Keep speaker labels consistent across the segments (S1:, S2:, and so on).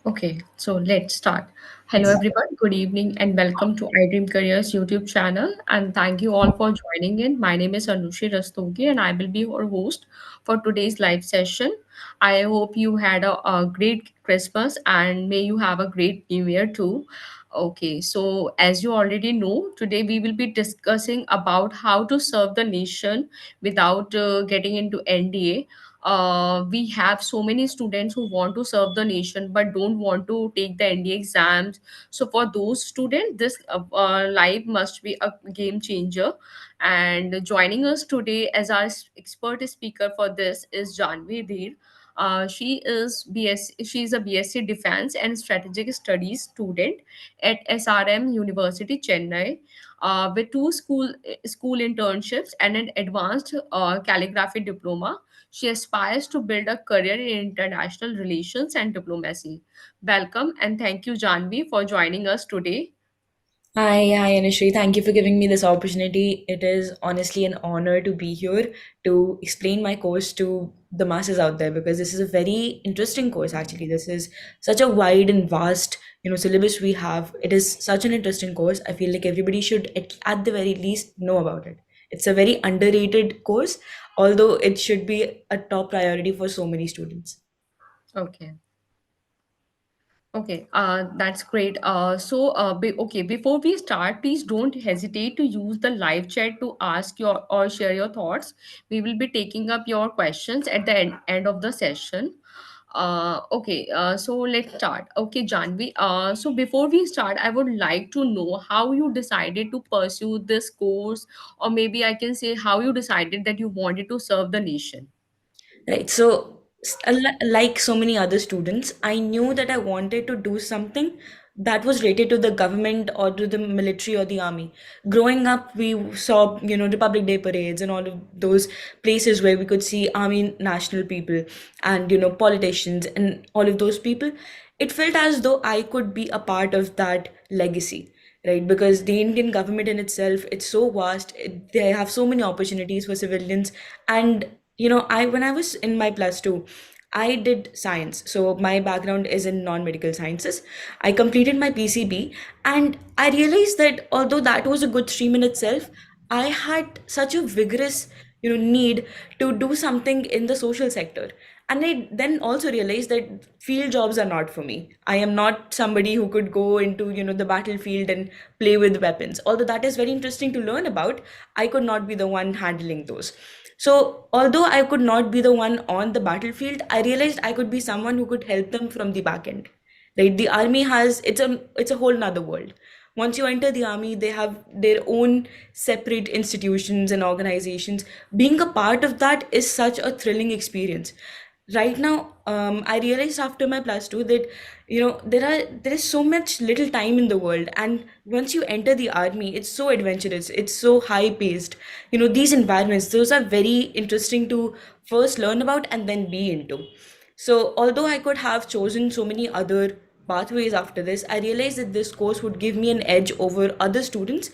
S1: Okay, so let's start. Hello, everyone. Good evening, and welcome to iDreamCareer's YouTube channel. And thank you all for joining in. My name is Anushi Rastogi, and I will be your host for today's live session. I hope you had a great Christmas, and may you have a great New Year too. Okay, so as you already know, today we will be discussing about how to serve the nation without getting into NDA. We have so many students who want to serve the nation but don't want to take the NDA exams. So for those students, this live must be a game changer. And joining us today as our expert speaker for this is Jahnavi Dhir. She is a BSc Defence and Strategic Studies student at SRM University, Chennai, with two school internships and an advanced calligraphy diploma. She aspires to build a career in international relations and diplomacy. Welcome and thank you, Janvi, for joining us today.
S2: Hi, Anushree. Thank you for giving me this opportunity. It is honestly an honor to be here to explain my course to the masses out there because this is a very interesting course, actually. This is such a wide and vast, syllabus we have. It is such an interesting course. I feel like everybody should, at the very least, know about it. It's a very underrated course, although it should be a top priority for so many students.
S1: Okay. Okay, that's great. Okay, before we start, please don't hesitate to use the live chat to ask your or share your thoughts. We will be taking up your questions at the end of the session. So let's start. Okay, Janvi. So before we start, I would like to know how you decided to pursue this course, or maybe I can say how you decided that you wanted to serve the nation.
S2: Right. So, like so many other students, I knew that I wanted to do something that was related to the government or to the military or the army. Growing up, we saw, Republic Day parades and all of those places where we could see army national people and, politicians and all of those people. It felt as though I could be a part of that legacy, right? Because the Indian government in itself, it's so vast. They have so many opportunities for civilians. And I when I was in my plus two, I did science. So my background is in non-medical sciences. I completed my PCB, and I realized that although that was a good stream in itself, I had such a vigorous, need to do something in the social sector. And I then also realized that field jobs are not for me. I am not somebody who could go into, the battlefield and play with weapons. Although that is very interesting to learn about, I could not be the one handling those. So, although I could not be the one on the battlefield, I realized I could be someone who could help them from the back end. Right? The army has it's a whole nother world. Once you enter the army, they have their own separate institutions and organizations. Being a part of that is such a thrilling experience. Right now, I realized after my plus two that there is so much little time in the world, and once you enter the army, it's so adventurous, it's so high paced. These environments, those are very interesting to first learn about and then be into. So, although I could have chosen so many other pathways after this, I realized that this course would give me an edge over other students.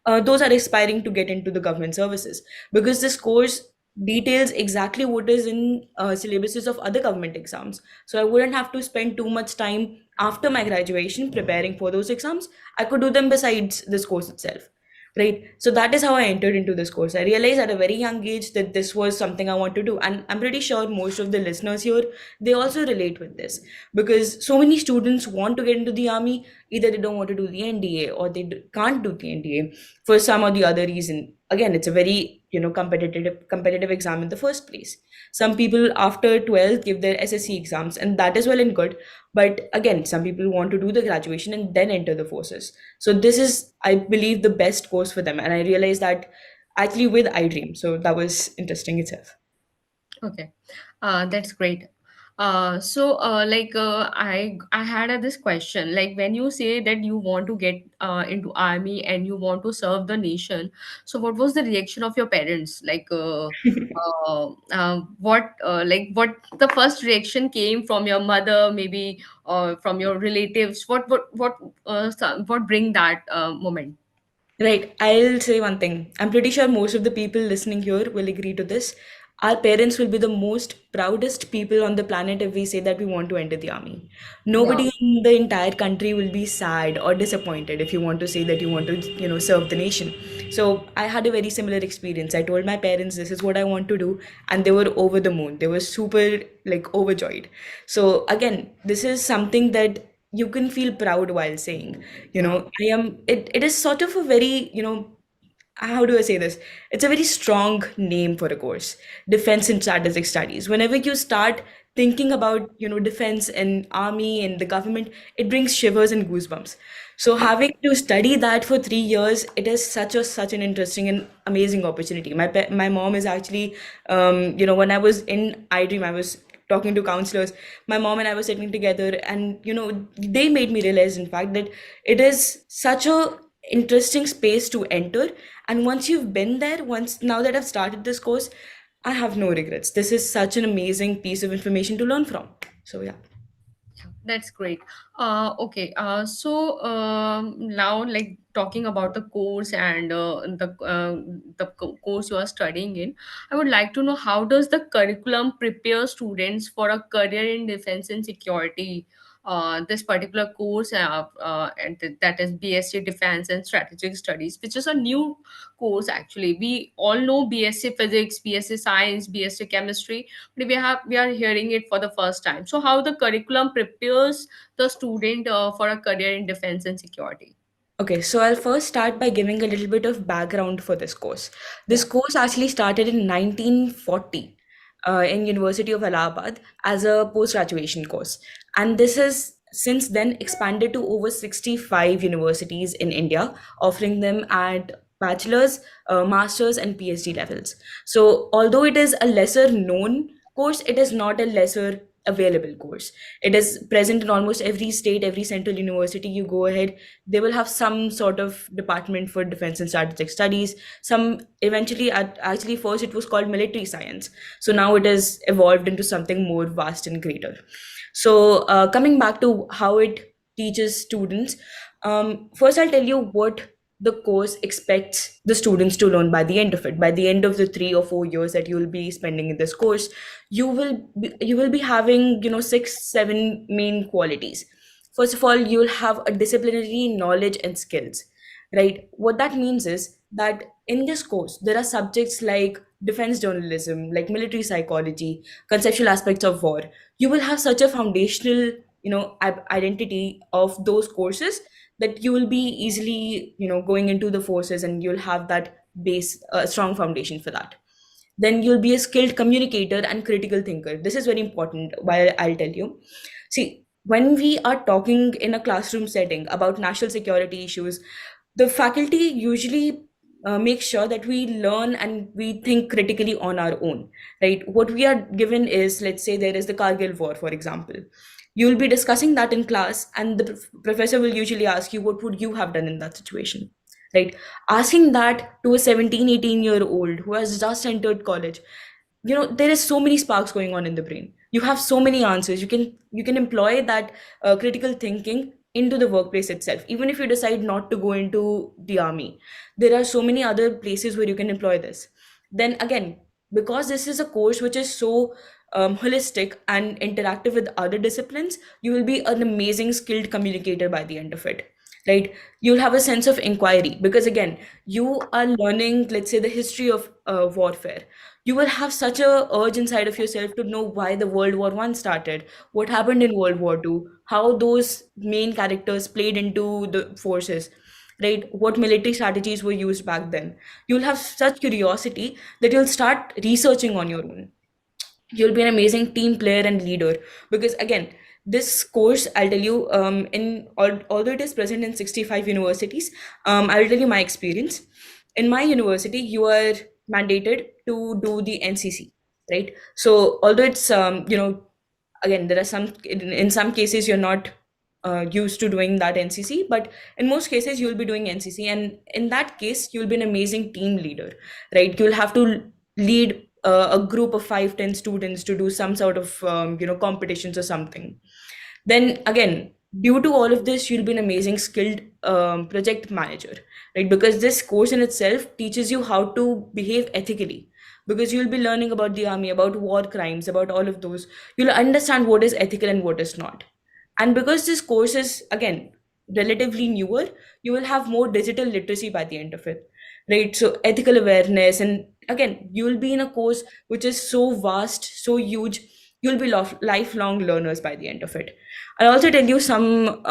S2: Those are aspiring to get into the government services because this course details exactly what is in syllabuses of other government exams. So I wouldn't have to spend too much time after my graduation preparing for those exams. I could do them besides this course itself. Right. So that is how I entered into this course. I realized at a very young age that this was something I want to do. And I'm pretty sure most of the listeners here, they also relate with this because so many students want to get into the army. Either they don't want to do the NDA or they can't do the NDA for some or the other reason. Again, it's a very, competitive exam in the first place. Some people after 12th give their SSC exams, and that is well and good. But again, some people want to do the graduation and then enter the forces. So this is, I believe, the best course for them. And I realized that actually with iDream. So that was interesting itself.
S1: Okay, that's great. I had this question. Like when you say that you want to get into army and you want to serve the nation, so what was the reaction of your parents? What the first reaction came from your mother, maybe from your relatives? What bring that moment?
S2: Right. I'll say one thing. I'm pretty sure most of the people listening here will agree to this. Our parents will be the most proudest people on the planet if we say that we want to enter the army.
S1: Yeah.
S2: Nobody in the entire country will be sad or disappointed if you want to say that you want to, serve the nation. So I had a very similar experience. I told my parents this is what I want to do, and they were over the moon. They were super like overjoyed. So again, this is something that you can feel proud while saying,
S1: Yeah.
S2: I am. It is sort of a very, how do I say this? It's a very strong name for a course, Defense and Strategic Studies. Whenever you start thinking about, defense and army and the government, it brings shivers and goosebumps. So having to study that for 3 years, it is such an interesting and amazing opportunity. My mom is actually, when I was in iDream, I was talking to counselors. My mom and I were sitting together, and they made me realize, in fact, that it is such a interesting space to enter. And once you've been there, once now that I've started this course, I have no regrets. This is such an amazing piece of information to learn from. So yeah.
S1: That's great. Okay. Now, like talking about the course and the course you are studying in, I would like to know how does the curriculum prepare students for a career in defense and security? This particular course, that is BSc Defence and Strategic Studies, which is a new course actually. We all know BSc Physics, BSc Science, BSc Chemistry, we are hearing it for the first time. So how the curriculum prepares the student for a career in defense and security?
S2: Okay, so I'll first start by giving a little bit of background for this course. This
S1: Yeah.
S2: course actually started in 1940 in University of Allahabad as a post-graduation course, and this has since then expanded to over 65 universities in India, offering them at bachelor's, master's, and PhD levels. So, although it is a lesser known course, it is not a lesser available course. It is present in almost every state, every central university you go ahead, they will have some sort of department for defense and strategic studies. Some eventually, actually first it was called military science, so now it has evolved into something more vast and greater. So coming back to how it teaches students, first I'll tell you what the course expects the students to learn by the end of it. By the end of the 3 or 4 years that you will be spending in this course, you will be having, 6 7 main qualities. First of all, you'll have a disciplinary knowledge and skills, right? What that means is that in this course there are subjects like defense journalism, like military psychology, conceptual aspects of war. You will have such a foundational, identity of those courses, that you will be easily, going into the forces, and you'll have that base, strong foundation for that. Then you'll be a skilled communicator and critical thinker. This is very important. Why, I'll tell you. See, when we are talking in a classroom setting about national security issues, the faculty usually make sure that we learn and we think critically on our own, right? What we are given is, let's say there is the Kargil war, for example. You'll be discussing that in class, and the professor will usually ask you, what would you have done in that situation, right? Asking that to a 17 18 year old who has just entered college, there is so many sparks going on in the brain. You have so many answers. You can employ that critical thinking into the workplace itself. Even if you decide not to go into the army, there are so many other places where you can employ this. Then again, because this is a course which is so holistic and interactive with other disciplines, you will be an amazing skilled communicator by the end of it, right? You'll have a sense of inquiry, because again, you are learning, let's say, the history of warfare. You will have such a urge inside of yourself to know why the World War I started, what happened in World War II, how those main characters played into the forces, right? What military strategies were used back then. You'll have such curiosity that you'll start researching on your own. You'll be an amazing team player and leader, because again, this course, I'll tell you, although it is present in 65 universities, I will tell you my experience. In my university, you are mandated to do the NCC, right? So although it's, again, there are in some cases you're not used to doing that NCC, but in most cases you'll be doing NCC, and in that case you'll be an amazing team leader, right? You'll have to lead a group of 5 10 students to do some sort of, competitions or something. Then again, due to all of this, you'll be an amazing skilled project manager, right? Because this course in itself teaches you how to behave ethically. because you'll be learning about the army, about war crimes, about all of those. You'll understand what is ethical and what is not. And because this course is, again, relatively newer, you will have more digital literacy by the end of it, right? So ethical awareness, and again, you will be in a course which is so vast, so huge. You'll be lifelong learners by the end of it. I'll also tell you some,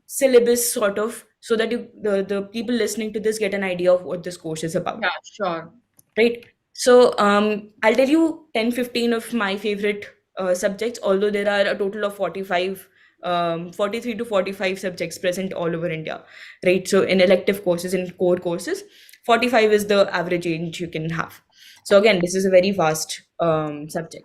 S2: syllabus sort of, so that the people listening to this get an idea of what this course is about,
S1: Yeah, sure.
S2: right? So I'll tell you 10, 15 of my favorite subjects, although there are a total of 45, 43 to 45 subjects present all over India, right? So in elective courses, in core courses, 45 is the average age you can have. So again, this is a very vast subject.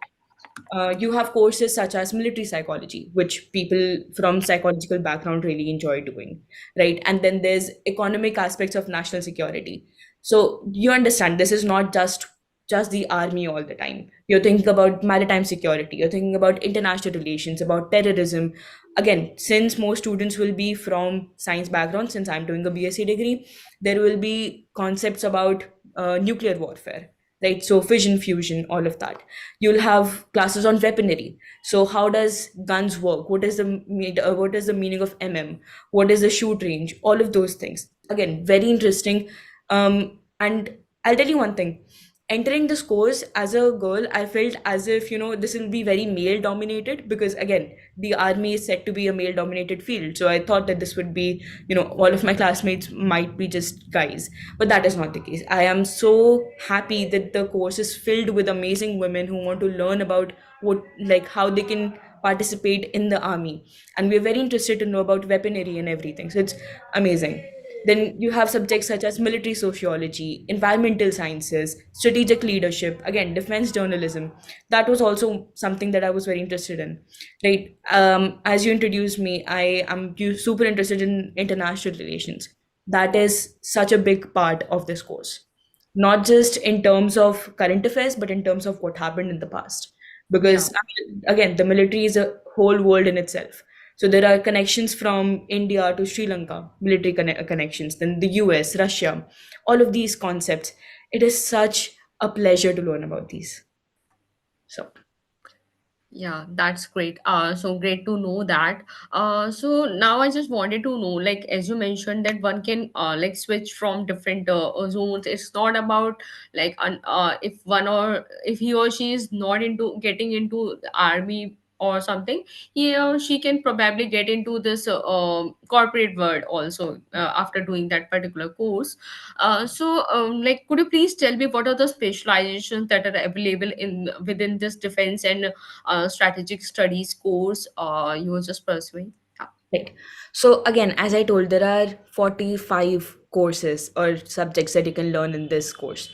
S2: You have courses such as military psychology, which people from psychological background really enjoy doing, right? And then there's economic aspects of national security. So you understand, this is not just the army all the time. You're thinking about maritime security, you're thinking about international relations, about terrorism. Again, since most students will be from science background, since I'm doing a BSc degree, there will be concepts about nuclear warfare, right? So fission, fusion, all of that. You'll have classes on weaponry. So how does guns work? What is the meaning of What is the shoot range? All of those things. Again, very interesting. And I'll tell you one thing. Entering this course as a girl, I felt as if, this will be very male dominated, because again, the army is said to be a male dominated field. So I thought that this would be, all of my classmates might be just guys, but that is not the case. I am so happy that the course is filled with amazing women who want to learn about how they can participate in the army, and we're very interested to know about weaponry and everything. So it's amazing. Then you have subjects such as military sociology, environmental sciences, strategic leadership, again, defense journalism. That was also something that I was very interested in, right? As you introduced me, I am super interested in international relations. That is such a big part of this course, not just in terms of current affairs, but in terms of what happened in the past.
S1: Yeah.
S2: Because I mean, again, the military is a whole world in itself. So there are connections from India to Sri Lanka, military connections, then the US, Russia, all of these concepts. It is such a pleasure to learn about these. So,
S1: Yeah, that's great. So great to know that. So now I just wanted to know, like as you mentioned, that one can like switch from different zones. It's not about like if one or if he or she is not into getting into the army or something, he or she can probably get into this corporate world also after doing that particular course. Like, could you please tell me what are the specializations that are available in within this defense and strategic studies course you were just pursuing? Yeah.
S2: right. So again, as I told, there are 45 courses or subjects that you can learn in this course,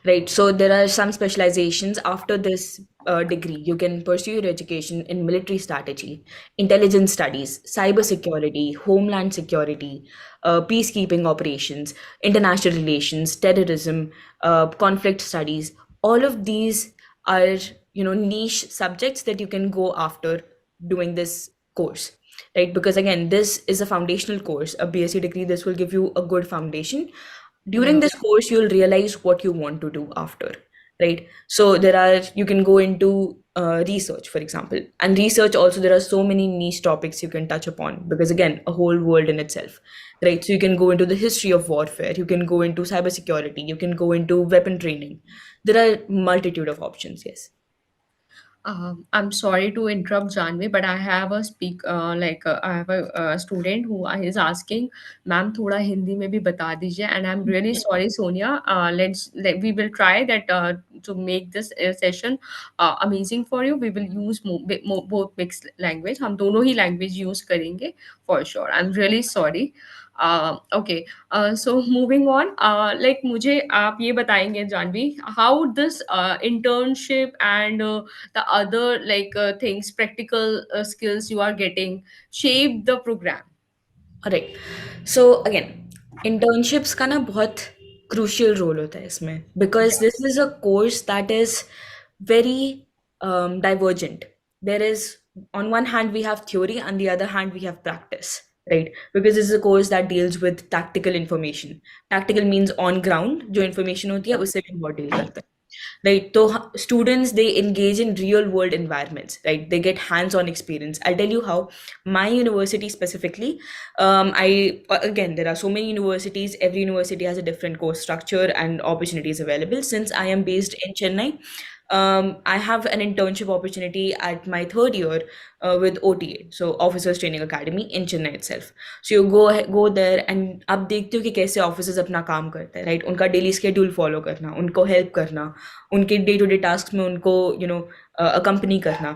S2: right? So there are some specializations after this degree. You can pursue your education in military strategy, intelligence studies, cyber security, homeland security, peacekeeping operations, international relations, terrorism, conflict studies. All of these are, niche subjects that you can go after doing this course, right? Because again, this is a foundational course, a BSc degree. This will give you a good foundation. During
S1: Yeah.
S2: this course, you'll realize what you want to do after, right? So you can go into research, for example, and research also, there are so many niche topics you can touch upon, because again, a whole world in itself, right? So you can go into the history of warfare, you can go into cybersecurity, you can go into weapon training. There are multitude of options, yes.
S1: I'm sorry to interrupt, Janvi, but I have a I have a student who is asking, "Ma'am, thoda Hindi में भी बता दीजिए." And I'm really sorry, Sonia. We will try that to make this session amazing for you. We will use both mixed language. हम दोनों ही language use करेंगे for sure. I'm really sorry. Okay. So moving on, like मुझे आप ये बताएंगे Janvi, how this internship and the other things, practical skills you are getting shape the program?
S2: All right. So again, internships का ना बहुत crucial role होता है इसमें, because this is a course that is very divergent. There is, on one hand we have theory, on the other hand we have practice, right? Because this is a course that deals with tactical information. Tactical means on ground, जो information होती है
S1: Yeah.
S2: उससे भी बहुत deal करते हैं, right? So students, they engage in real world environments, right? They get hands on experience. I'll tell you how. My university specifically, I again, there are so many universities. Every university has a different course structure and opportunities available. Since I am based in Chennai, I have an internship opportunity at my third year with OTA, so Officers Training Academy in Chennai itself. So you go there and आप देखते हो कि कैसे officers अपना काम करते हैं, right? उनका डेली स्केड्यूल फॉलो करना, उनको हेल्प करना, उनके डे टू डे टास्क में उनको accompany करना.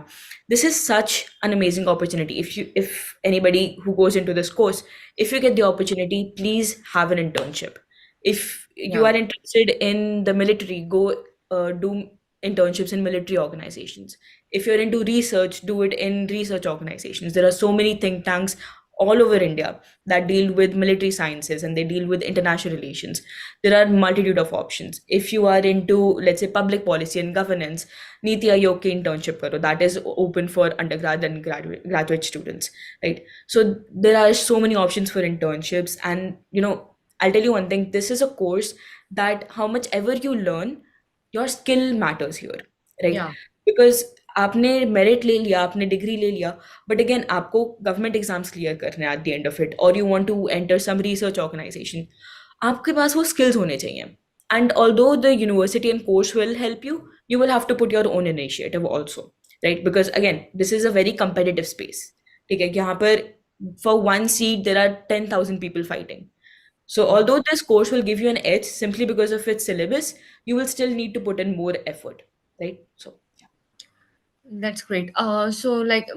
S2: This is such an amazing opportunity. If anybody who goes into this course, if you get the opportunity, please have an internship. If you
S1: Yeah.
S2: are interested in the military, go do internships in military organizations. If you're into research, do it in research organizations. There are so many think tanks all over India that deal with military sciences and they deal with international relations. There are multitude of options. If you are into, let's say, public policy and governance, Niti Aayog ki internship karo. That is open for undergrad and graduate students, right? So there are so many options for internships, and I'll tell you one thing. This is a course that how much ever you learn, your skill matters here, right?
S1: Yeah.
S2: Because आपने merit ले लिया, आपने degree ले लिया, but again आपको government exams clear करने हैं at the end of it, और you want to enter some research organization, आपके पास वो स्किल्स होने चाहिए. And although the university and course will help you, you will have to put your own initiative also, right? Because again this is a very competitive space. ठीक है, यहाँ पर for one seat there are 10,000 people fighting. So
S1: Yeah.
S2: although this course will give you an edge simply because of its syllabus, you will still need to put in more effort, right? So
S1: That's great. So like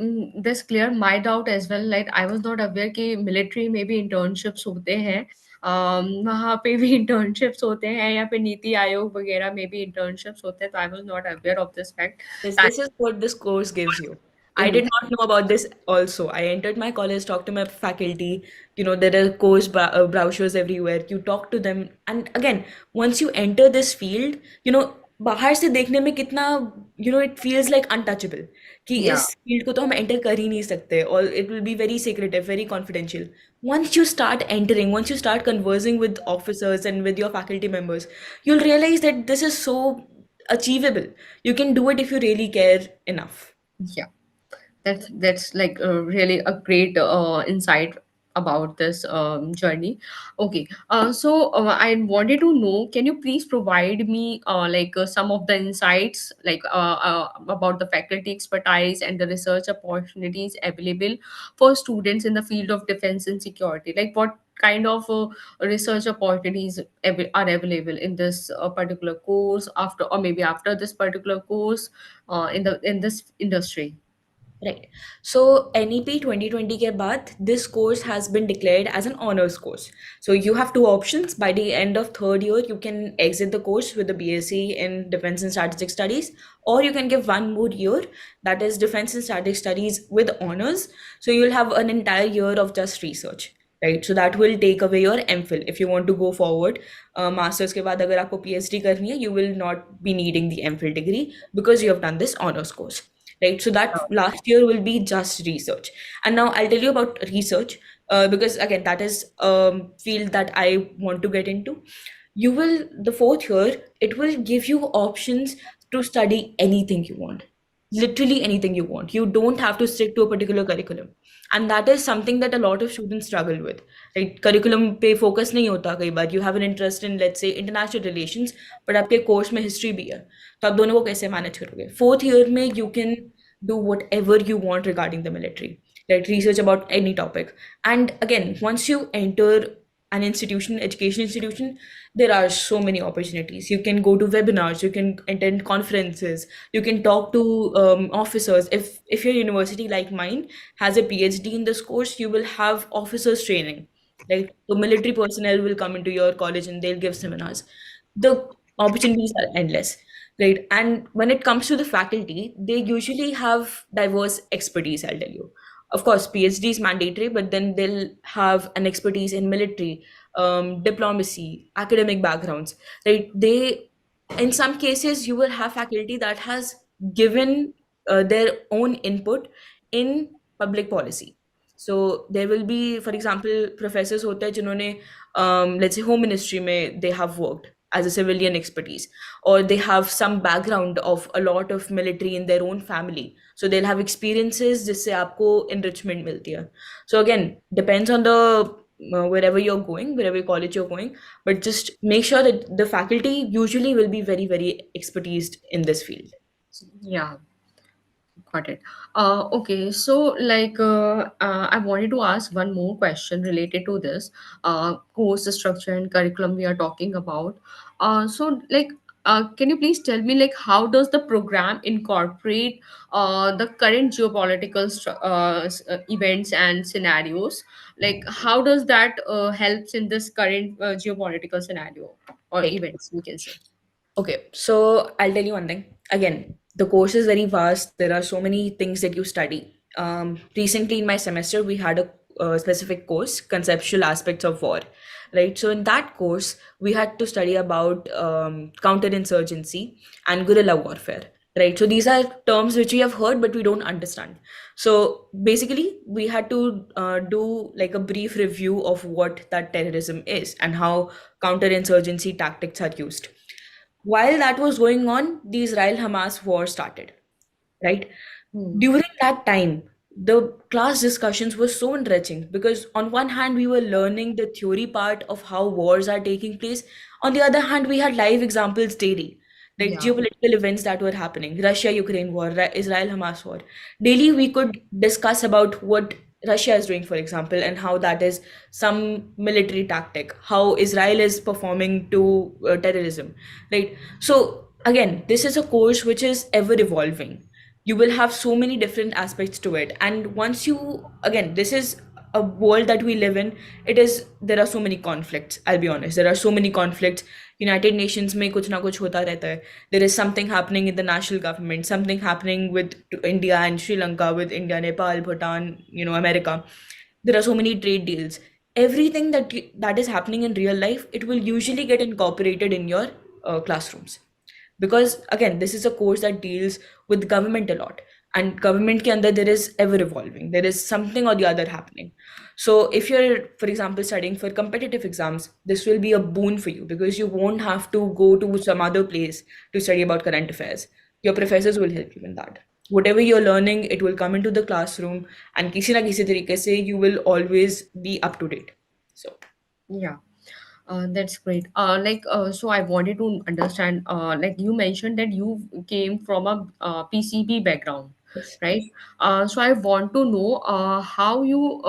S1: this clear my doubt as well. Like I was not aware कि military में भी internships होते हैं. वहाँ पे भी internships होते हैं या फिर नीति आयोग वगैरह में भी internships होते हैं. तो I was not aware of this fact.
S2: this is what this course gives you. I
S1: Thank
S2: did not know about this also. I entered my college, talked to my faculty. There are course brochures everywhere. You talk to them, and again, once you enter this field, बाहर से देखने में कितना, it feels like untouchable. कि
S1: Yeah.
S2: इस field को तो हम enter कर ही नहीं सकते, or it will be very secretive, very confidential. Once you start entering, once you start conversing with officers and with your faculty members, you'll realize that this is so achievable. You can do it if you really care enough.
S1: Yeah. That's like really a great insight about this journey. Okay, so I wanted to know, can you please provide me like some of the insights like about the faculty expertise and the research opportunities available for students in the field of defense and security? Like what kind of research opportunities are available in this particular course after, or maybe after this particular course in this industry?
S2: Right. So NEP 2020 के बाद, this course has been declared as an honors course. So you have two options. By the end of third year, you can exit the course with the BSc in Defence and Strategic Studies, or you can give one more year, that is Defence and Strategic Studies with honors. So you'll have an entire year of just research. Right, so that will take away your MPhil. If you want to go forward, masters के बाद अगर आपको PhD करनी है, you will not be needing the MPhil degree because you have done this honors course, right? So that last year will be just research. And now I'll tell you about research, because again, that is field that I want to get into. You will, the fourth year, it will give you options to study anything you want, literally anything you want. You don't have to stick to a particular curriculum, and that is something that a lot of students struggle with, right? Curriculum पे focus नहीं होता कई बार. You have an interest in, let's say, international relations, but आपके course में history भी है, तो आप दोनों को कैसे manage करोगे? Fourth year में you can do whatever you want regarding the military, like research about any topic. And again, once you enter an institution, education institution, there are so many opportunities. You can go to webinars, you can attend conferences, you can talk to officers. If your university like mine has a PhD in this course, you will have officers training, like the military personnel will come into your college and they'll give seminars. The opportunities are endless, right? And when it comes to the faculty, they usually have diverse expertise, I'll tell you. Of course, PhD is mandatory, but then they'll have an expertise in military, diplomacy, academic backgrounds, right? In some cases, you will have faculty that has given their own input in public policy. So there will be, for example, professors होते हैं जिन्होंने let's say home ministry में they have worked as a civilian expertise, or they have some background of a lot of military in their own family, so they'll have experiences जिससे आपको enrichment मिलती है. So again, depends on the wherever you're going, wherever college you're going, but just make sure that the faculty usually will be very, very expertised in this field.
S1: Yeah. Got it. Okay, so I wanted to ask one more question related to this course structure and curriculum we are talking about. Can you please tell me how does the program incorporate the current geopolitical events and scenarios? Like, how does that helps in this current geopolitical scenario or
S2: Right.
S1: events? We can say.
S2: Okay, so I'll tell you one thing. Again, the course is very vast. There are so many things that you study. Recently, in my semester, we had a specific course, conceptual aspects of war, right? So in that course, we had to study about counterinsurgency and guerrilla warfare, right? So these are terms which we have heard, but we don't understand. So basically, we had to do like a brief review of what that terrorism is and how counterinsurgency tactics are used. While that was going on, the Israel Hamas war started, right?
S1: Hmm.
S2: During that time, the class discussions were so enriching because, on one hand, we were learning the theory part of how wars are taking place. On the other hand, we had live examples daily, like
S1: Yeah.
S2: geopolitical events that were happening, Russia Ukraine war, Israel Hamas war. Daily, we could discuss about what Russia is doing, for example, and how that is some military tactic, how Israel is performing to terrorism, right? So, again, this is a course which is ever evolving. You will have so many different aspects to it, and once you, again, this is a world that we live in. It is, there are so many conflicts, I'll be honest, there are so many conflicts. United Nations में कुछ ना कुछ होता रहता है. There is something happening in the national government, something happening with India and Sri Lanka, with India, Nepal, Bhutan, America. There are so many trade deals. Everything that is happening in real life, it will usually get incorporated in your classrooms, because again, this is a course that deals with government a lot, and government ke andar there is ever evolving, there is something or the other happening. So if you're, for example, studying for competitive exams, this will be a boon for you because you won't have to go to some other place to study about current affairs. Your professors will help you in that. Whatever you're learning, it will come into the classroom, and kisi na kisi tarike se you will always be up to date. So
S1: Yeah. That's great. So I wanted to understand, like you mentioned that you came from a PCB background,
S2: yes.
S1: right? So I want to know how you,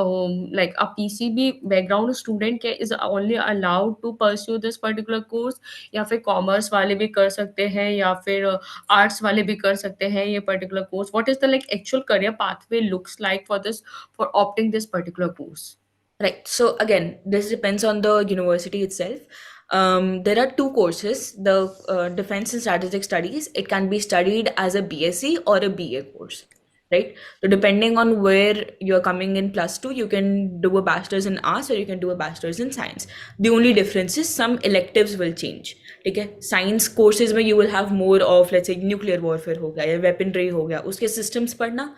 S1: like a PCB background student is only allowed to pursue this particular course, या फिर commerce वाले भी कर सकते हैं, या फिर arts वाले भी कर सकते हैं ये particular course? What is the like actual career pathway looks like for this, for opting this particular course?
S2: Right. So again, this depends on the university itself. There are two courses. The Defence and Strategic Studies, it can be studied as a BSc or a BA course, right? So depending on where you're coming in plus two, you can do a bachelor's in arts or you can do a bachelor's in science. The only difference is some electives will change. Okay, science courses where you will have more of, let's say, nuclear warfare हो गया या weaponry हो गया, उसके systems पढ़ना.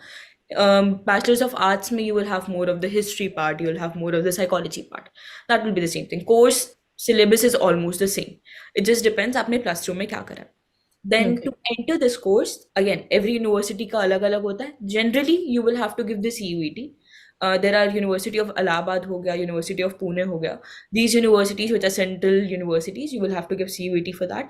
S2: Bachelor's of Arts में you will have more of the history part, you will have more of the psychology part. That will be the same thing. Course syllabus is almost the same. It just depends आपने plus two में क्या करा. Then
S1: Okay.
S2: to enter this course, again, every university का अलग अलग होता है. Generally, you will have to give the CUET. There are University of Allahabad हो गया, University of Pune हो गया. These universities, which are central universities, you will have to give CUET for that.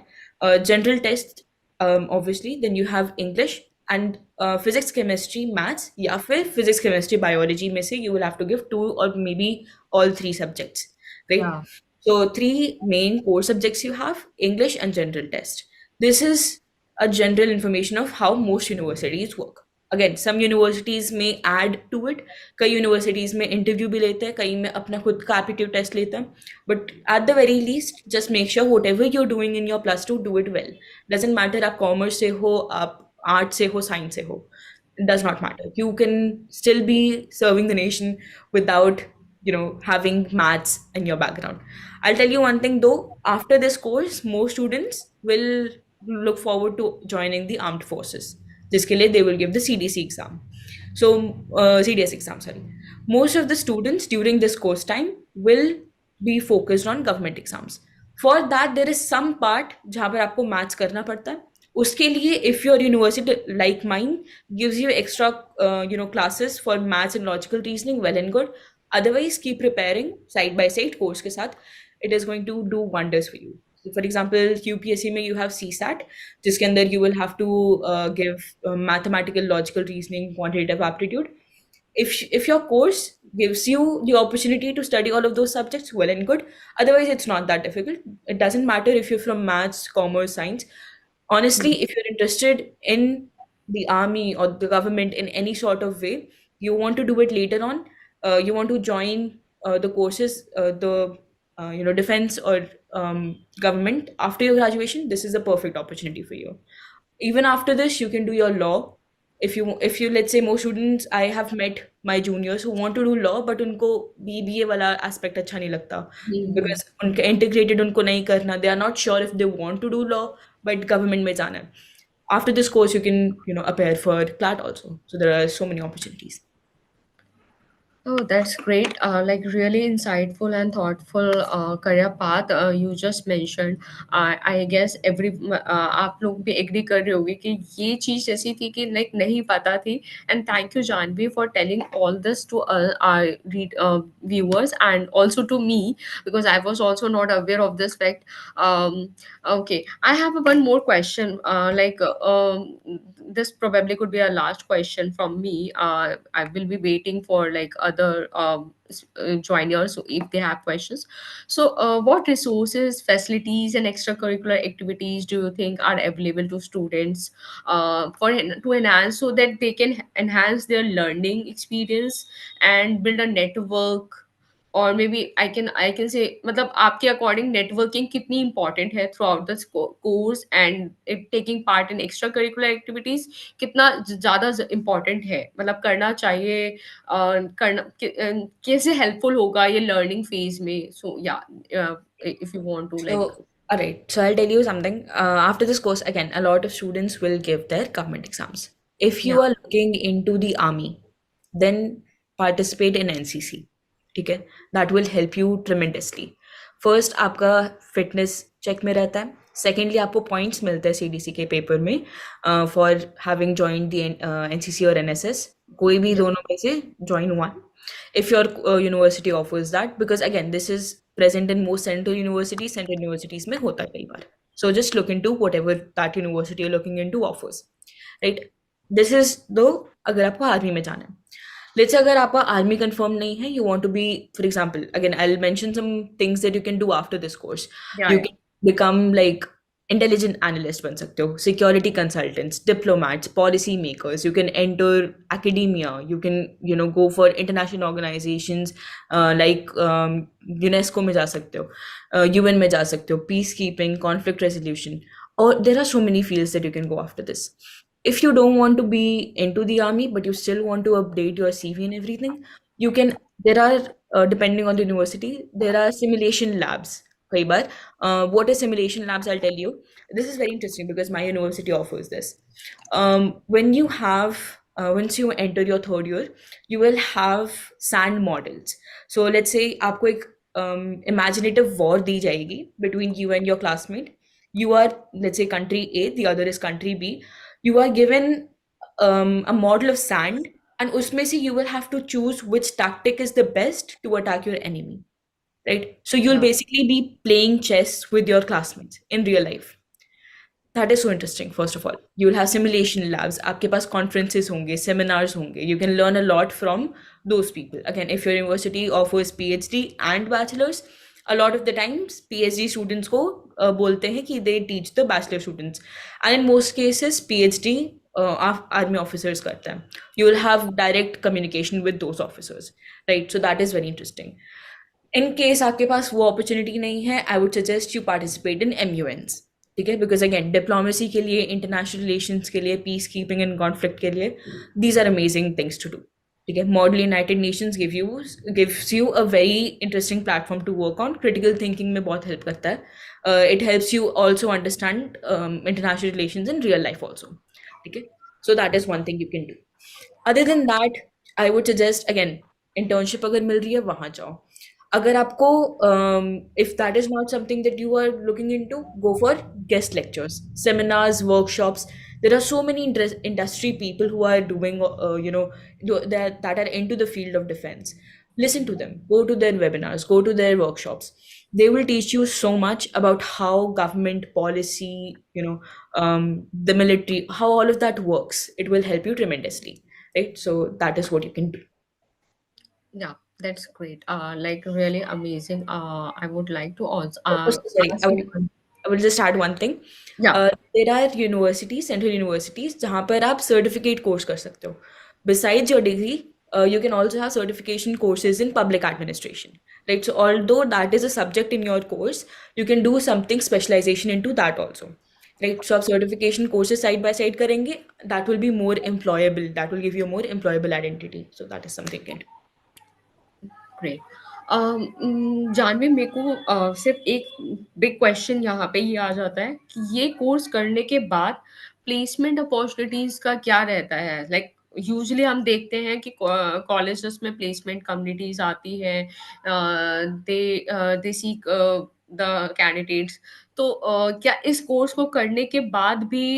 S2: General test, obviously. Then you have English and physics, chemistry, maths, या फिर physics, chemistry, biology में से you will have to give two or maybe all three subjects, right?
S1: Yeah.
S2: So three main core subjects you have: English and general test. This is a general information of how most universities work. Again, some universities may add to it. कई universities में interview भी लेते हैं, कई में अपना खुद का aptitude test लेते हैं. But at the very least, just make sure whatever you're doing in your plus two, do it well. Doesn't matter आप commerce से हो, आप art से हो, science से हो. It does not matter. You can still be serving the nation without, having maths in your background. I'll tell you one thing though, after this course, most students will look forward to joining the armed forces. जिसके लिए they will give the CDC exam. So CDS exam, sorry. Most of the students during this course time will be focused on government exams. For that there is some part जहाँ पर आपको maths करना पड़ता है. उसके लिए if your university like mine gives you extra classes for maths and logical reasoning, well and good. Otherwise keep preparing side by side course के साथ. It is going to do wonders for you. For example, UPSC में you have CSAT, जिसके अंदर you will have to give mathematical, logical reasoning, quantitative aptitude. If your course gives you the opportunity to study all of those subjects, well and good. Otherwise, it's not that difficult. It doesn't matter if you're from maths, commerce, science. Honestly, if you're interested in the army or the government in any sort of way, you want to do it later on, you want to join the courses, the defense or government after your graduation, this is a perfect opportunity for you. Even after this you can do your law. If you let's say, most students I have met, my juniors who want to do law but उनको BBA वाला aspect अच्छा नहीं लगता,
S1: Mhm.
S2: because उनके integrated उनको नहीं करना, they are not sure if they want to do law but government में जाना है. After this course you can appear for CLAT also, so there are so many opportunities.
S1: Oh, that's great. Like really insightful and thoughtful career path you just mentioned. I guess आप लोग भी agree कर रहे होगे कि ये चीज़ ऐसी थी कि like नहीं पता थी. And thank you Janvi for telling all this to our viewers and also to me because I was also not aware of this fact. Okay, I have one more question. This probably could be a last question from me. I will be waiting for like other joiners so if they have questions. So, what resources, facilities, and extracurricular activities do you think are available to students to enhance so that they can enhance their learning experience and build a network? और may B I can say मतलब आपके according networking कितनी important है through out the course and taking part in extra curricular activities कितना ज़्यादा important है मतलब करना चाहिए कैसे हेल्पफुल होगा ये लर्निंग फेज में so yeah if you want to like
S2: So, all right. So I'll tell you something. After this course, again, a lot of students will give their government exams. If
S1: या
S2: you are looking into the army, then participate in NCC. ठीक है? That will help you tremendously. First, आपका fitness check में रहता है. Secondly, आपको points मिलते हैं CDC के paper में for having joined the NCC or NSS. कोई भी
S1: या
S2: दोनों में से join one. If your university offers that, because again this is present in most central universities में होता है कई बार. So just look into whatever that university you're looking into offers, right? This is though अगर आपको army में जाना है. Let's say अगर आपका आर्मी कंफर्म नहीं है, you want to be, for example, again I'll mention some things that you can do after this course.
S1: या
S2: You can become like intelligent analyst बन सकते हो, security consultants, diplomats, policy makers. You can enter academia, you can go for international organisations like UNESCO में जा सकते हो, UN में जा सकते हो, पीस कीपिंग, कॉन्फ्लिक्ट रेजोल्यूशन, और there are so many fields that you can go after this. If you don't want to be into the army but you still want to update your CV and everything, you can, there are depending on the university, there are simulation labs. कई बार what is simulation labs, I'll tell you. This is very interesting because my university offers this. When you have once you enter your third year, you will have sand models. So let's say आपको एक imaginative war दी जाएगी between you and your classmate. You are, let's say, country A, the other is country B. You are given a model of sand, and उसमें से you will have to choose which tactic is the best to attack your enemy, right? So you'll
S1: या
S2: basically be playing chess with your classmates in real life. That is so interesting. First of all, you will have simulation labs. आपके पास conferences होंगे, seminars होंगे. You can learn a lot from those people. Again, if your university offers PhD and bachelors, a lot of the times PhD students को बोलते हैं कि they teach the bachelor students, and in most cases PhD army officers करते हैं. You will have direct communication with those officers, right? So that is very interesting. In case आपके पास वो opportunity नहीं है, I would suggest you participate in MUNs. ठीक है? Because again, diplomacy के लिए, international relations के लिए, peacekeeping and conflict के लिए, these are amazing things to do. ठीक है? Model United Nations gives you a very interesting platform to work on. Critical thinking में बहुत help करता है. It helps you also understand international relations in real life also. ठीक है? So that is one thing you can do. Other than that, I would suggest again, internship अगर मिल रही है वहां जाओ. अगर आपको if that is not something that you are looking into, go for guest lectures, seminars, workshops. There are so many industry people who are doing that are into the field of defense. Listen to them, go to their webinars, go to their workshops. They will teach you so much about how government policy, the military, how all of that works. It will help you tremendously, right? So that is what you can do.
S1: Yeah, that's great. Like really amazing. I would like to also
S2: Also, sorry,
S1: ask you one.
S2: I will just add one thing.
S1: Yeah,
S2: There are universities, central universities, जहाँ पर आप certificate course कर सकते हो. Besides your degree, you can also have certification courses in public administration, right? So although that is a subject in your course, you can do something specialization into that also, right? So आप certification courses side by side करेंगे, that will be more employable. That will give you a more employable identity. So that is something you can do.
S1: Great. Janhvi, मेरे को सिर्फ एक big question यहाँ पे ये आ जाता है कि ये कोर्स करने के बाद प्लेसमेंट अपॉर्चुनिटीज का क्या रहता है? लाइक यूजुअली हम देखते हैं कि कॉलेजेस में प्लेसमेंट कम्युनिटीज आती है, दे सीक द कैंडिडेट्स। तो क्या इस कोर्स को करने के बाद भी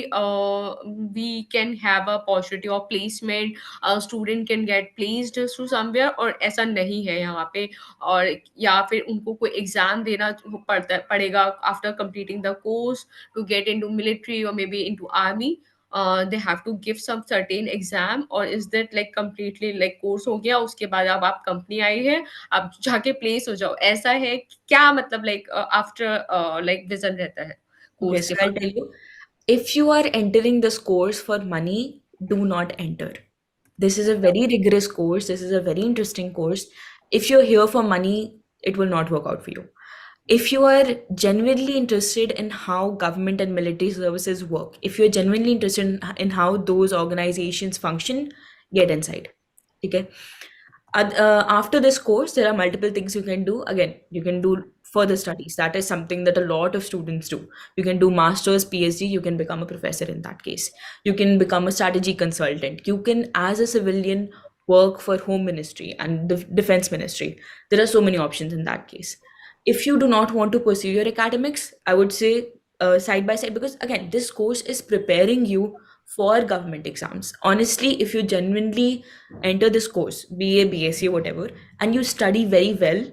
S1: we can have a positive of placement, student can get placed through somewhere, और ऐसा नहीं है यहाँ पे? और या फिर उनको कोई एग्जाम देना पड़ेगा after completing the course to get into military और maybe into army? They have to give some certain exam, और is that like completely like course हो गया उसके बाद अब आप कंपनी आई है, आप जाके प्लेस हो जाओ, ऐसा है क्या? मतलब लाइक आफ्टर लाइक विजन रहता है कोर्स
S2: Yes,
S1: के
S2: I'll
S1: बाद?
S2: tell you. If you are entering this course for money, do not enter. This is a very rigorous course. This is a very interesting course. If you're here for money, it will not work out for you. If you are genuinely interested in how government and military services work, if you're genuinely interested in how those organizations function, get inside. Okay. After this course, there are multiple things you can do. Again, you can do further studies. That is something that a lot of students do. You can do master's, PhD, you can become a professor in that case. You can become a strategy consultant. You can, as a civilian, work for home ministry and the defense ministry. There are so many options in that case. If you do not want to pursue your academics, I would say side by side, because again, this course is preparing you for government exams. Honestly, if you genuinely enter this course, BA, BSc, whatever, and you study very well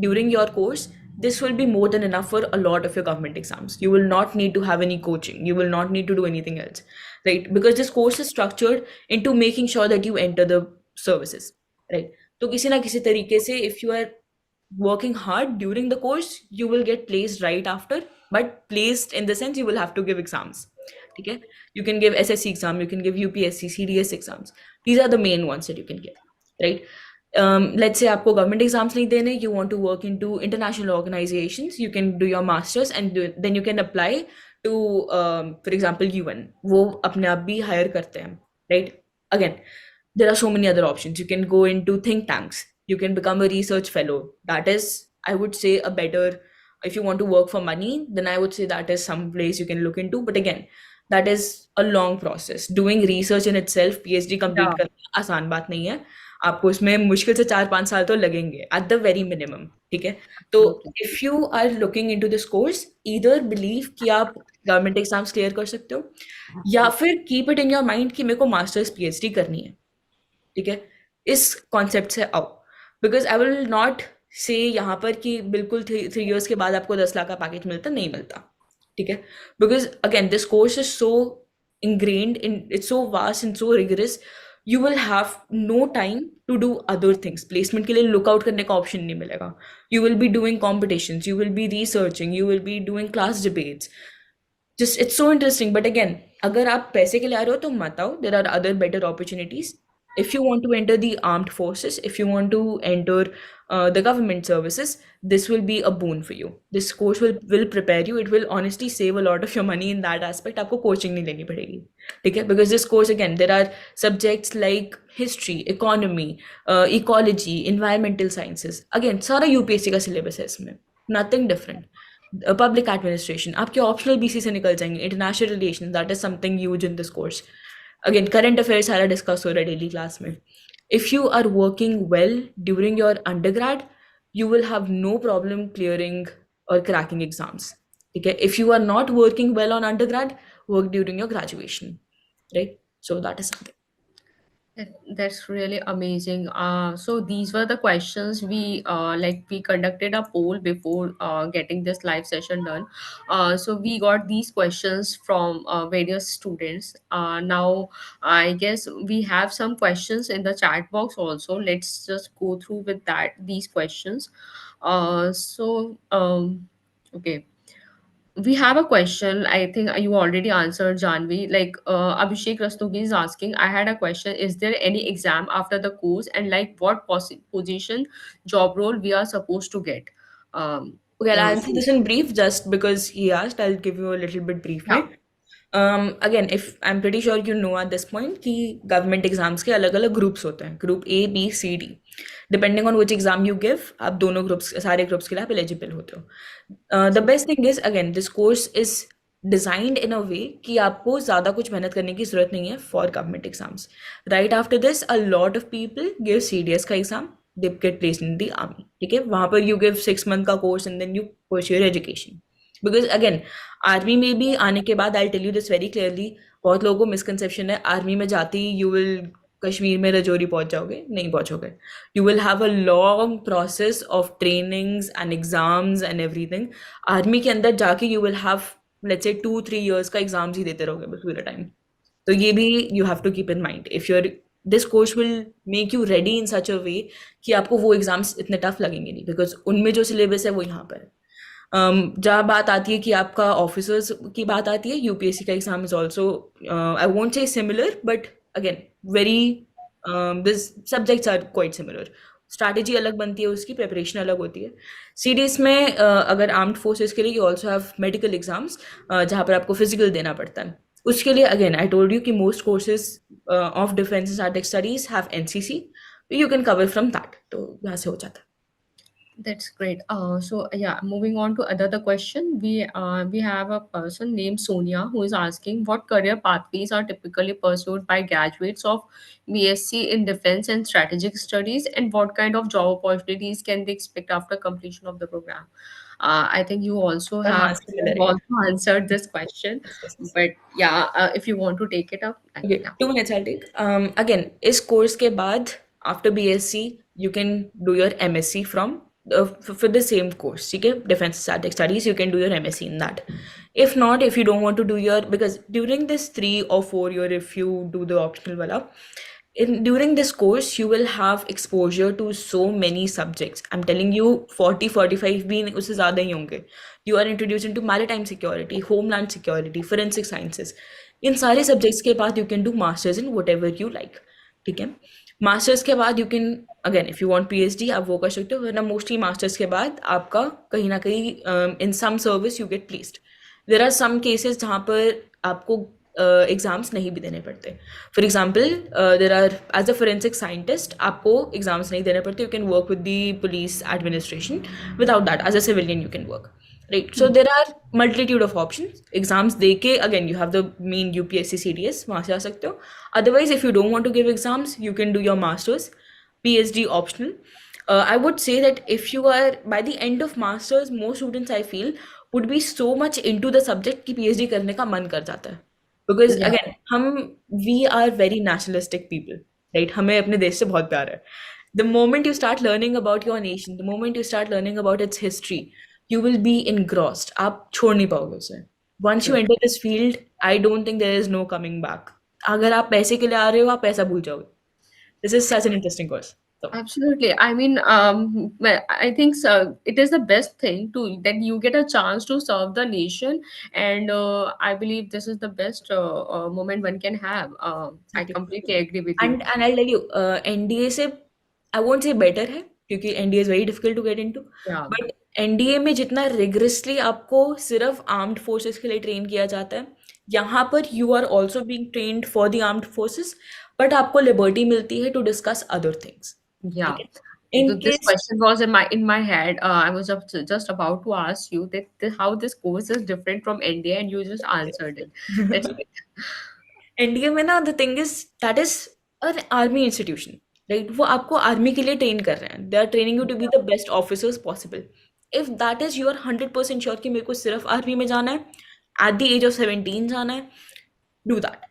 S2: during your course, this will be more than enough for a lot of your government exams. You will not need to have any coaching. You will not need to do anything else, right? Because this course is structured into making sure that you enter the services, right? तो किसी ना किसी तरीके से if you are working hard during the course, you will get placed right after, but placed in the sense you will have to give exams. Okay? You can give SSC exam, you can give UPSC, CDS exams. These are the main ones that you can give, right? Let's say आपको government exams नहीं देने, you want to work into international organizations, you can do your masters and then you can apply to, for example, UN. वो अपने आप भी hire करते हैं, right? Again, there are so many other options. You can go into think tanks. You can become a research fellow. That is, I would say, a better, if you want to work for money, then I would say that is some place you can look into. But again, that is a long process. Doing research in itself, PhD complete
S1: Yeah,
S2: करना आसान बात नहीं है. आपको इसमें मुश्किल से 4-5 साल तो लगेंगे at the very minimum. ठीक है? तो
S1: absolutely.
S2: if you are looking into this course, either believe कि आप government exams clear कर सकते हो, या फिर keep it in your mind कि मेरे को masters PhD करनी है. ठीक है, इस कॉन्सेप्ट से आओ. बिकॉज आई विल नॉट से यहाँ पर कि बिल्कुल 3 years के बाद आपको 10 लाख का पैकेज मिलता, नहीं मिलता. ठीक है, because again this course is so ingrained in, it's so vast and so rigorous. You will have no time to do other things. Placement के लिए lookout करने का option नहीं मिलेगा. You will be doing competitions, you will be researching, you will be doing class debates. Just it's so interesting. But again, अगर आप पैसे के लिए आ रहे हो तो मत आओ. There are other better opportunities. If you want to enter the armed forces, if you want to enter the government services, this will be a boon for you. This course will prepare you. It will honestly save a lot of your money in that aspect. आपको coaching नहीं लेनी पड़ेगी. ठीक है? Because this course, again, there are subjects like history, economy, ecology, environmental sciences. Again, सारा UPSC का syllabus है इसमें. Nothing different. Public administration, आपके optional BC से निकल जाएंगे. International relations, that is something huge in this course. Again current affair सारा discuss हो रहा है डेली क्लास में. If you are working well during your undergrad, you will have no problem clearing or cracking exams. Okay, if you are not working well on undergrad, work during your graduation, right? So that is something.
S1: That's really amazing. So these were the questions we conducted a poll before getting this live session done. So we got these questions from various students. Now I guess we have some questions in the chat box also. Let's just go through with that these questions. Okay. We have a question. I think you already answered, Janvi. Like Abhishek Rastogi is asking, I had a question. Is there any exam after the course, and like what position, job role we are supposed to get? Um,
S2: Okay, I'll answer
S1: so,
S2: this in brief just because he asked. I'll give you a little bit brief
S1: yeah.
S2: में. Again, if I'm pretty sure you know at this point कि government exams के अलग-अलग groups होते हैं. Group A, B, C, D. Depending on which exam you give, आप दोनों groups, सारे groups के लिए आप eligible होते हो. The best thing is, again, this course is designed in a way कि आपको ज़्यादा कुछ मेहनत करने की ज़रूरत नहीं है for government exams. Right after this, a lot of people give CDS का exam. They get placed in the army. ठीक है, वहाँ पर you give 6 month का course and then you pursue your education. Because again, army में भी आने के बाद I tell you this very clearly, बहुत लोगों को मिसकंसेप्शन है आर्मी में जाते ही यू विल कश्मीर में रजौरी पहुंच जाओगे. नहीं पहुंचोगे. You will have a long process of trainings and exams and everything. Army के अंदर जाके you will have let's say 2-3 years का एग्जाम्स ही देते रहोगे बस पूरे टाइम. तो ये भी you have to keep in mind. If your this course will make you ready in such a way कि आपको वो एग्जाम्स इतने टफ लगेंगे नहीं, बिकॉज उनमें जो सिलेबस है वो यहाँ पर है. जहाँ बात आती है कि आपका ऑफिसर्स की बात आती है, यूपीएससी का exam is also I won't say similar but again very this subjects are quite similar. Strategy अलग बनती है, उसकी प्रिपरेशन अलग होती है. सीडीएस में अगर आर्म्ड फोर्सेस के लिए you also have medical exams जहाँ पर आपको फिजिकल देना पड़ता है. उसके लिए अगेन आई टोल्ड यू कि most courses of defence strategic studies have NCC. You can cover from that. तो यहाँ से हो जाता है.
S1: That's great. So yeah, moving on to another question. We have a person named Sonia who is asking what career pathways are typically pursued by graduates of BSc in Defense and Strategic Studies, and what kind of job opportunities can they expect after completion of the program? I think you also
S2: हाँ,
S1: have
S2: similar है.
S1: also answered this question,
S2: Yes, yes, yes.
S1: but yeah, if you want to take it up,
S2: Okay,
S1: yeah.
S2: 2 minutes I'll take. Again, इस course के बाद after BSc you can do your MSc from for the same course. ठीक है, Defense Strategic Studies, you can do your MSc in that. If not, if you don't want to do your, because during this 3 or 4 year, if you do the optional wala, during this course you will have exposure to so many subjects. I'm telling you 40-45 भी उससे ज़्यादा ही होंगे. You are introduced into maritime security, homeland security, forensic sciences. इन सारे subjects के बाद you can do masters in what ever you like. ठीक है, masters के बाद you can again if you want PhD आप वो कर सकते हो, वरना मोस्टली मास्टर्स के बाद आपका कहीं ना कहीं in some service you get placed. There are some cases जहाँ पर आपको एग्जाम्स नहीं भी देने पड़ते. For example there are as a forensic scientist आपको एग्जाम्स नहीं देने पड़ते. You can work with the police administration without that. As a civilian you can work. Right. So there are multitude of options. Exams देके again you have the main UPSC CDS वहाँ से आ सकते हो. Otherwise, if you don't want to give exams, you can do your masters, PhD optional. I would say that if you are by the end of masters, most students I feel would be so much into the subject कि PhD करने का मन कर जाता है. Because
S1: Yeah.
S2: again we are very nationalistic people, right? हमें अपने देश से बहुत प्यार है. The moment you start learning about your nation, the moment you start learning about its history, you will be engrossed. आप छोड़ नहीं पाओगे उसे. Once you
S1: True.
S2: enter this field, I don't think there is no coming back. अगर आप पैसे के लिए आ रहे हो, आप पैसा भूल जाओगे. This is such an interesting course. So,
S1: Absolutely. I mean, well, I think so. It is the best thing to that you get a chance to serve the nation, and I believe this is the best moment one can have. I
S2: exactly.
S1: completely agree with you.
S2: And I'll tell you, NDA से I won't say better है, क्योंकि NDA is very difficult to get into.
S1: Yeah,
S2: But NDA में जितना rigorously आपको सिर्फ armed forces के लिए train किया जाता है, यहाँ पर you are also being trained for the armed forces, but आपको liberty मिलती है to discuss other things. ठीक
S1: yeah.
S2: है? In
S1: This
S2: case
S1: question was in my head. I was just about to ask you that how this course is different from India, and you just answered it. That's great.
S2: NDA में ना the thing is that is an army institution, right? वो आपको army के लिए train कर रहे हैं, they are training you to be the best officers possible. If that is you are 100% sure कि मेरे को सिर्फ आर्मी में जाना है, एट द एज ऑफ 17 जाना है, डू दैट।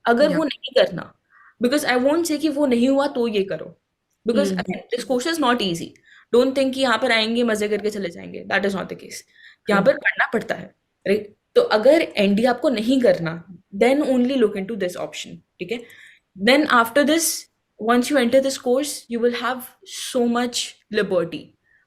S2: अगर
S1: Yeah.
S2: वो नहीं करना, बिकॉज आई वोंट से कि वो नहीं हुआ तो ये करो, because
S1: Hmm.
S2: This course is not easy. Don't think कि यहाँ पर आएंगे मजे करके चले जाएंगे, that is not the case. यहाँ
S1: True.
S2: पर करना पड़ता है, राइट? तो अगर एनडी आपको नहीं करना, then only look into this option, ठीक है? Then after this, once you enter this course you will have so much liberty।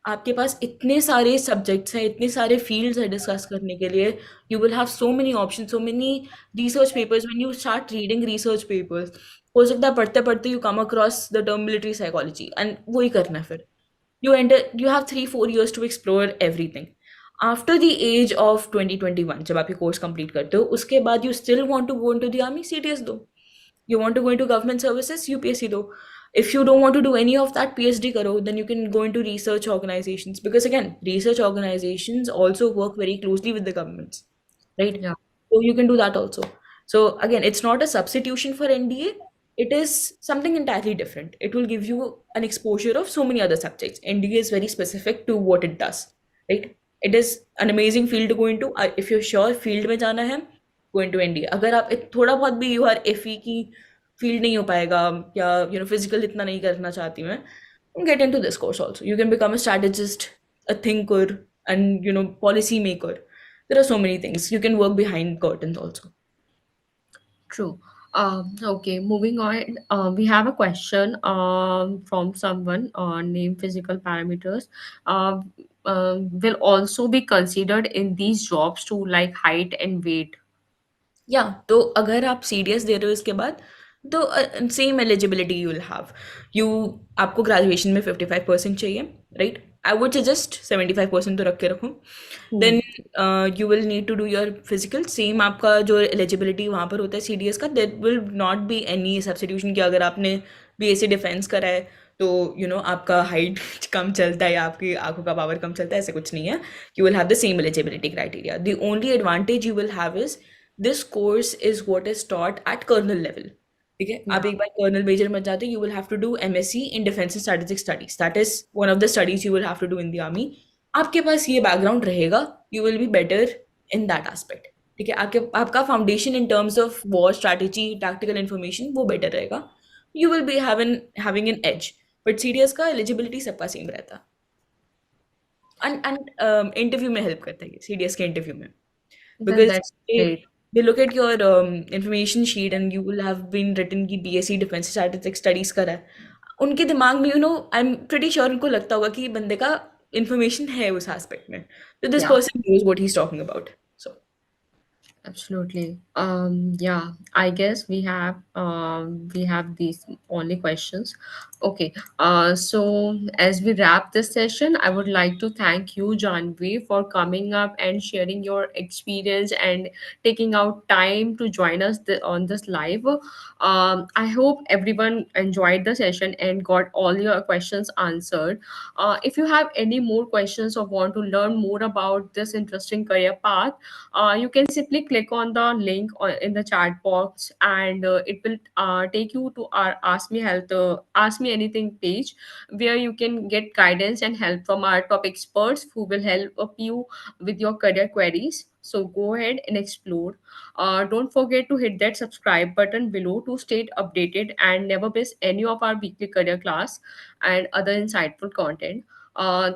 S2: आपके पास इतने सारे सब्जेक्ट्स हैं, इतने सारे फील्ड्स हैं डिस्कस करने के लिए। You will have so many option, so many research papers. When you start reading research papers, हो सकता है पढ़ते पढ़ते you come across the term military psychology, and वही करना है फिर। you have 3-4 years to explore everything। After the age of 2021 जब आप ये कोर्स कंप्लीट करते हो, उसके बाद you still want to go into the army, CTS दो। You want to go into government services, UPSC do। If you don't want to do any of that, PhD karo, then you can go into research organizations, because again, research organizations also work very closely with the governments, right?
S1: Yeah.
S2: So you can do that also। So again, it's not a substitution for NDA, it is something entirely different। It will give you an exposure of so many other subjects। NDA is very specific to what it does, right? It is an amazing field to go into। If you're sure field में जाना है, go into NDA। अगर आप थोड़ा बहुत भी you are FE की field नहीं हो पाएगा, या फिजिकल इतना नहीं करना चाहती मैं, get into this course also। You can become a strategist, a thinker, and policy maker। There are so many things you can work behind curtains also।
S1: True. Okay, moving on. We have a question from someone named physical parameters. Uh, will also be considered in these jobs too, like height and weight.
S2: या तो अगर आप CDS दे रहे हो इसके बाद, तो same eligibility you will have. You आपको ग्रेजुएशन में 55% चाहिए, राइट? आई वुड सजेस्ट 75% तो रख के रखो।
S1: Hmm.
S2: Then you will need to do your physical. Same आपका जो एलिजिबिलिटी वहाँ पर होता है सीडीएस का, there will not be any substitution कि अगर आपने बीएससी डिफेंस करा है तो आपका हाइट कम चलता है या आपकी आंखों का पावर कम चलता है, ऐसे कुछ नहीं है। You will have the same eligibility criteria. The only advantage you will have is this course is what is taught at colonel level, ठीक है?
S1: Yeah.
S2: आप एक बार कर्नल मेजर में जाते, you will have to do MSc in defence and strategic studies. That is one of the studies you will have to do in the army. आपके पास ये background रहेगा, you will be better in that aspect, ठीक है? आपका foundation in terms of war strategy, tactical information वो better रहेगा। You will be having an edge. But CDS का एलिजिबिलिटी सबका सेम रहता है। एंड इंटरव्यू में हेल्प करता है ये, सीडीएस के इंटरव्यू में,
S1: Then
S2: because
S1: that's
S2: they
S1: great.
S2: they look at your information sheet and you will have been written कि BSc Defence Strategic Studies करा है। उनके दिमाग में आई एम प्रीटी श्योर उनको लगता होगा कि बंदे का इंफॉर्मेशन है उस एस्पेक्ट में, तो this
S1: Yeah.
S2: Person knows what he's talking about। So
S1: Absolutely. Yeah, I guess we have these only questions. Okay. So as we wrap this session, I would like to thank you, Janvi, for coming up and sharing your experience and taking out time to join us on this live. I hope everyone enjoyed the session and got all your questions answered. If you have any more questions or want to learn more about this interesting career path, you can simply click on the link in the chat box, and it will take you to our Ask Me Anything page, where you can get guidance and help from our top experts who will help you with your career queries. So go ahead and explore. Don't forget to hit that subscribe button below to stay updated and never miss any of our weekly career class and other insightful content.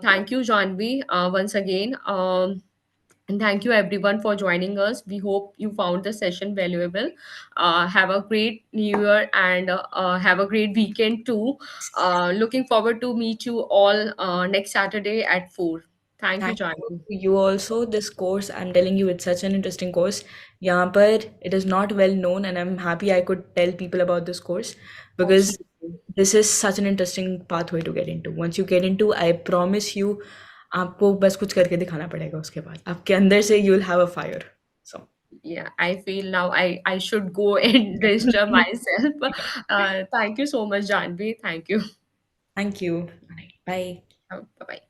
S1: Thank you, Janvi, once again. And thank you everyone for joining us. We hope you found the session valuable. Have a great new year and have a great weekend too. Looking forward to meet you all next Saturday at 4. Thank you,
S2: thank you
S1: John.
S2: to you also। This course, I'm telling you, it's such an interesting course। यहाँ पर it is not well known, and I'm happy I could tell people about this course, because
S1: Absolutely.
S2: this is such an interesting pathway to get into। Once you get into, I promise you, आपको बस कुछ करके दिखाना पड़ेगा, उसके बाद आपके अंदर से you will have a fire। So
S1: Yeah, I feel now I should go and register myself. Thank you so much, Janvi. Thank you.
S2: thank you। All right, bye।
S1: Bye bye.